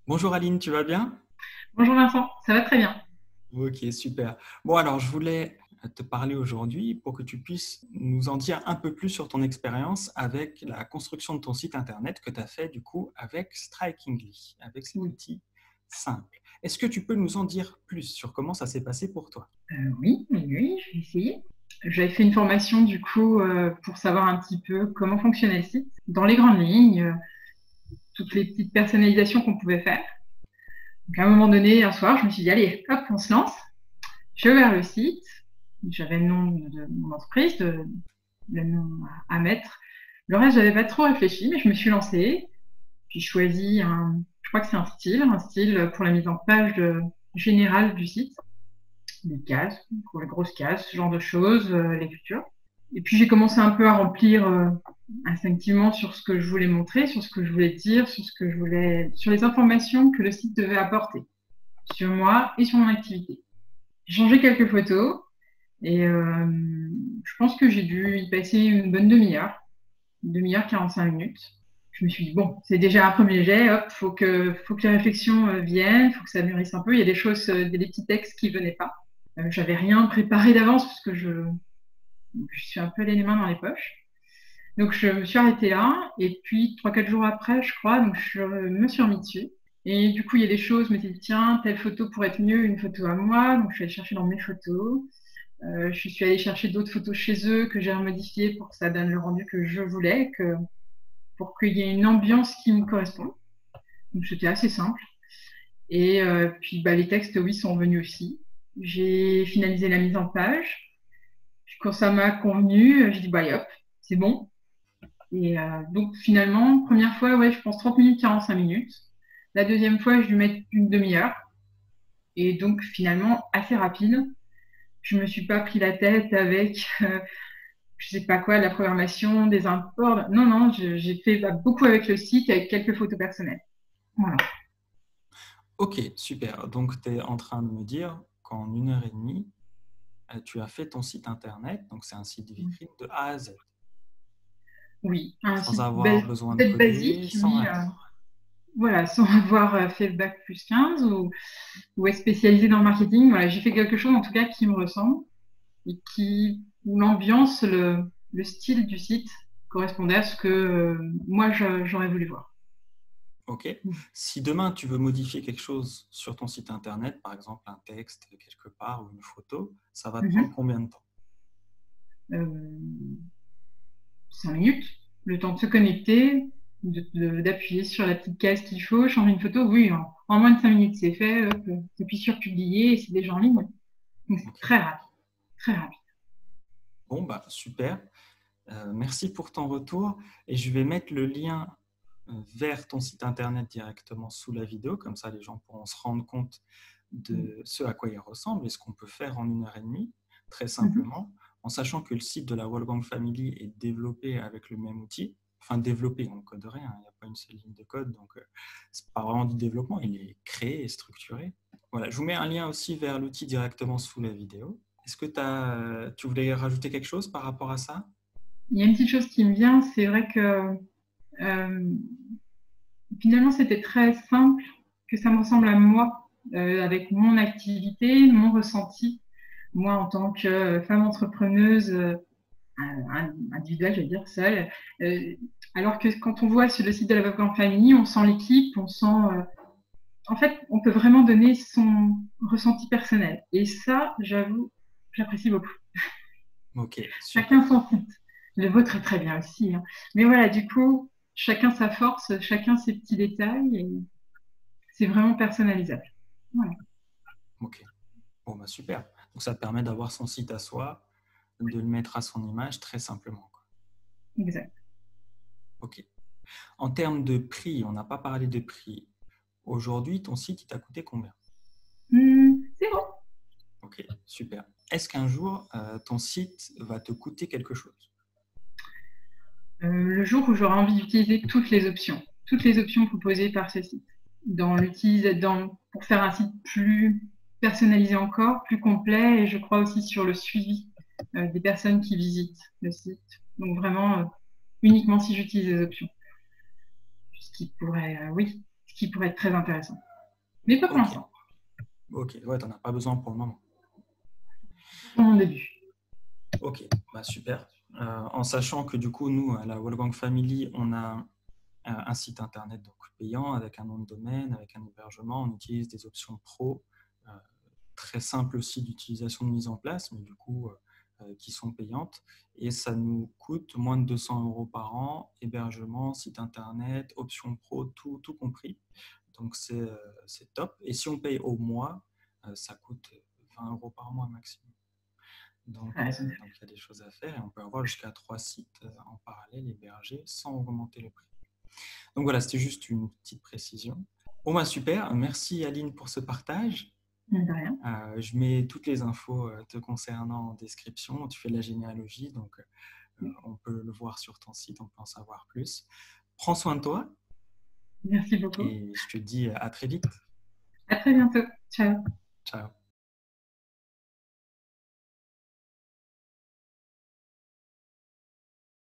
Bonjour Aline, tu vas bien? Bonjour Vincent, ça va très bien. Ok, super. Bon, alors je voulais te parler aujourd'hui pour que tu puisses nous en dire un peu plus sur ton expérience avec la construction de ton site internet que tu as fait du coup avec Strikingly, avec cet Oui, outil simple. Est-ce que tu peux nous en dire plus sur comment ça s'est passé pour toi? oui, je vais essayer. J'avais fait une formation du coup pour savoir un petit peu comment fonctionnait le site, dans les grandes lignes, toutes les petites personnalisations qu'on pouvait faire. Donc à un moment donné, un soir, je me suis dit, allez, hop, on se lance. J'ai ouvert le site, j'avais le nom de mon entreprise, le nom à mettre. Le reste, j'avais pas trop réfléchi, mais je me suis lancée. Puis choisi je crois que c'est un style pour la mise en page générale du site. Les cases, pour les grosses cases, ce genre de choses, l'écriture. Et puis j'ai commencé un peu à remplir instinctivement sur ce que je voulais montrer, sur ce que je voulais dire, sur les informations que le site devait apporter, sur moi et sur mon activité. J'ai changé quelques photos et je pense que j'ai dû y passer une demi-heure, 45 minutes. Je me suis dit, bon, c'est déjà un premier jet, hop, faut que les réflexions viennent, faut que ça mûrisse un peu. Il y a des choses, des petits textes qui venaient pas. J'avais rien préparé d'avance parce que je suis un peu les mains dans les poches. Donc je me suis arrêtée là et puis 3 4 jours après, je crois, donc je me suis remis dessus. Et du coup, il y a des choses, je me suis dit, tiens, telle photo pourrait être mieux, une photo à moi. Donc je suis allée chercher dans mes photos. Je suis allée chercher d'autres photos chez eux que j'ai remodifiées pour que ça donne le rendu que je voulais, pour qu'il y ait une ambiance qui me corresponde. Donc c'était assez simple. Et puis bah, les textes, oui, sont venus aussi. J'ai finalisé la mise en page. Quand ça m'a convenu, j'ai dit, bah, hop, c'est bon. Et donc, finalement, première fois, ouais, je pense 30 minutes, 45 minutes. La deuxième fois, je dû mettre une demi-heure. Et donc, finalement, assez rapide. Je me suis pas pris la tête avec, je sais pas quoi, la programmation, des imports. Non, non, j'ai fait bah, beaucoup avec le site, avec quelques photos personnelles. Voilà. Ok, super. Donc tu es en train de me dire qu'en 1 heure et demie, tu as fait ton site internet, donc c'est un site vitrine de A à Z, Oui, un sans site avoir besoin de peut-être coder, basique, sans mais rien. voilà, sans avoir fait le bac plus 15 ou être spécialisé dans le marketing. Voilà, j'ai fait quelque chose en tout cas qui me ressemble et où l'ambiance, le style du site correspondait à ce que moi j'aurais voulu voir. Ok. Si demain tu veux modifier quelque chose sur ton site internet, par exemple un texte quelque part ou une photo, ça va te prendre Mhm. combien de temps? 5 minutes, le temps de se connecter, d'appuyer sur la petite case qu'il faut, changer une photo. Oui, en moins de 5 minutes, c'est fait. Hop, t'appuies sur publier et c'est déjà en ligne. Donc c'est Ok. très rapide, très rapide. Bon, bah super. Merci pour ton retour et je vais mettre le lien vers ton site internet directement sous la vidéo, comme ça les gens pourront se rendre compte de ce à quoi il ressemble et ce qu'on peut faire en 1 heure et demie, très Mhm. simplement, en sachant que le site de la Wolfgang Family est développé avec le même outil. Enfin, développé, on ne code rien, il n'y a pas une seule ligne de code, donc c'est pas vraiment du développement, il est créé et structuré. Voilà, je vous mets un lien aussi vers l'outil directement sous la vidéo. Est-ce que tu voulais rajouter quelque chose par rapport à ça? Il y a une petite chose qui me vient, c'est vrai que euh, finalement c'était très simple, que ça me ressemble à moi, avec mon activité, mon ressenti, moi en tant que femme entrepreneuse individuelle, je vais dire seule. Euh, alors que quand on voit sur le site de la Wolfgang Family, on sent l'équipe, on sent en fait, on peut vraiment donner son ressenti personnel. Et ça, j'avoue, j'apprécie beaucoup. Ok, super. Chacun son site. Le vôtre est très bien aussi, hein. Mais voilà, du coup, chacun sa force, chacun ses petits détails, et c'est vraiment personnalisable. Voilà, Ok. Bon, bah super. Donc ça te permet d'avoir son site à soi, de le mettre à son image très simplement, quoi. exact. Ok. En termes de prix, on n'a pas parlé de prix. Aujourd'hui, ton site, il t'a coûté combien? C'est bon. Ok, super. Est-ce qu'un jour, ton site va te coûter quelque chose? Le jour où j'aurai envie d'utiliser toutes les options proposées par ce site, pour faire un site plus personnalisé encore, plus complet, et je crois aussi sur le suivi des personnes qui visitent le site. Donc vraiment uniquement si j'utilise les options. Ce qui qui pourrait être très intéressant. Mais pas pour Ok, l'instant, ok, ouais, t'en as pas besoin pour le moment. pour mon début. Ok, bah super. En sachant que du coup, nous, à la Wolfgang Family, on a un site internet donc payant avec un nom de domaine, avec un hébergement. On utilise des options pro, euh, très simples aussi d'utilisation de mise en place, mais du coup, qui sont payantes. Et ça nous coûte moins de 200 € par an, hébergement, site internet, options pro, tout compris. Donc c'est top. Et si on paye au mois, ça coûte 20 € par mois maximum. Très Donc il y a des choses à faire et on peut avoir jusqu'à 3 sites en parallèle hébergés sans augmenter le prix. Donc voilà, c'était juste une petite précision. Bon, bah super, merci Aline pour ce partage. de rien. Je mets toutes les infos te concernant en description. Tu fais de la généalogie, donc on peut le voir sur ton site, on peut en savoir plus. Prends soin de toi Merci beaucoup. et je te dis à très vite. À très bientôt. Ciao. Ciao.